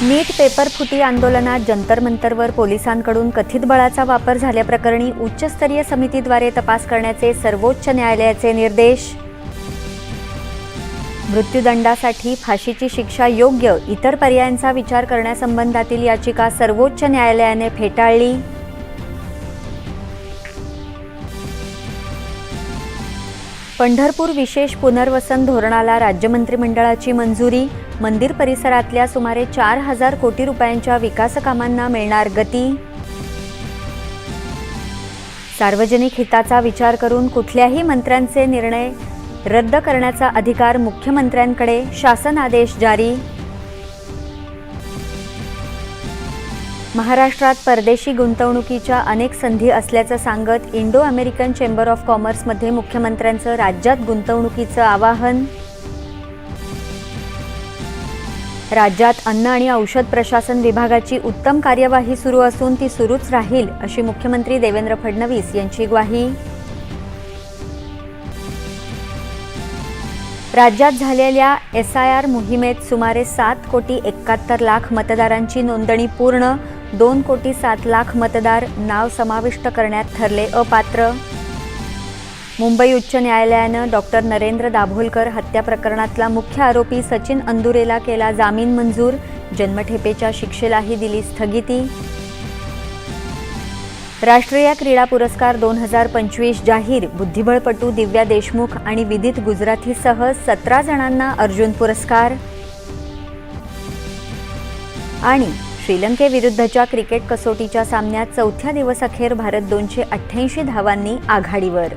नीट paper फुटी आंदोलनात जंतर मंतरवर पोलिसांकडून कथित बळाचा वापर झाल्याप्रकरणी उच्चस्तरीय समितीद्वारे तपास करण्याचे सर्वोच्च न्यायालयाचे निर्देश. मृत्यूदंडासाठी फाशीची शिक्षा योग्य, इतर पर्यायांचा विचार करण्यासंबंधातील याचिका सर्वोच्च न्यायालयाने फेटाळली. पंढरपूर विशेष पुनर्वसन धोरणाला राज्य मंत्रिमंडळाची मंजुरी. मंदिर परिसरातल्या सुमारे 4,000 कोटी रुपयांच्या विकास कामांना मिळणार गती. सार्वजनिक हिताचा विचार करून कुठल्याही मंत्र्यांचे निर्णय रद्द करण्याचा अधिकार मुख्यमंत्र्यांकडे, शासन आदेश जारी. महाराष्ट्रात परदेशी गुंतवणुकीच्या अनेक संधी असल्याचं सांगत इंडो अमेरिकन चेंबर ऑफ कॉमर्समध्ये मुख्यमंत्र्यांचं राज्यात गुंतवणुकीचं आवाहन. राज्यात अन्न आणि औषध प्रशासन विभागाची उत्तम कार्यवाही सुरू असून ती सुरूच राहील, अशी मुख्यमंत्री देवेंद्र फडणवीस यांची ग्वाही. राज्यात झालेल्या SIR मोहिमेत सुमारे 7,71,00,000 मतदारांची नोंदणी पूर्ण. 2,07,00,000 मतदार नाव समाविष्ट करण्यात ठरले अपात्र. मुंबई उच्च न्यायालयानं डॉक्टर नरेंद्र दाभोलकर हत्या प्रकरणातला मुख्य आरोपी सचिन अंदुरेला केला जामीन मंजूर. जन्मठेपेच्या शिक्षेलाही दिली स्थगिती. राष्ट्रीय क्रीडा पुरस्कार 2025 जाहीर. बुद्धिबळपटू दिव्या देशमुख आणि विदित गुजराथीसह 17 जणांना अर्जुन पुरस्कार. आणि श्रीलंकेविरुद्धच्या क्रिकेट कसोटीच्या सामन्यात चौथ्या दिवसाअखेर भारत 288 धावांनी आघाडीवर.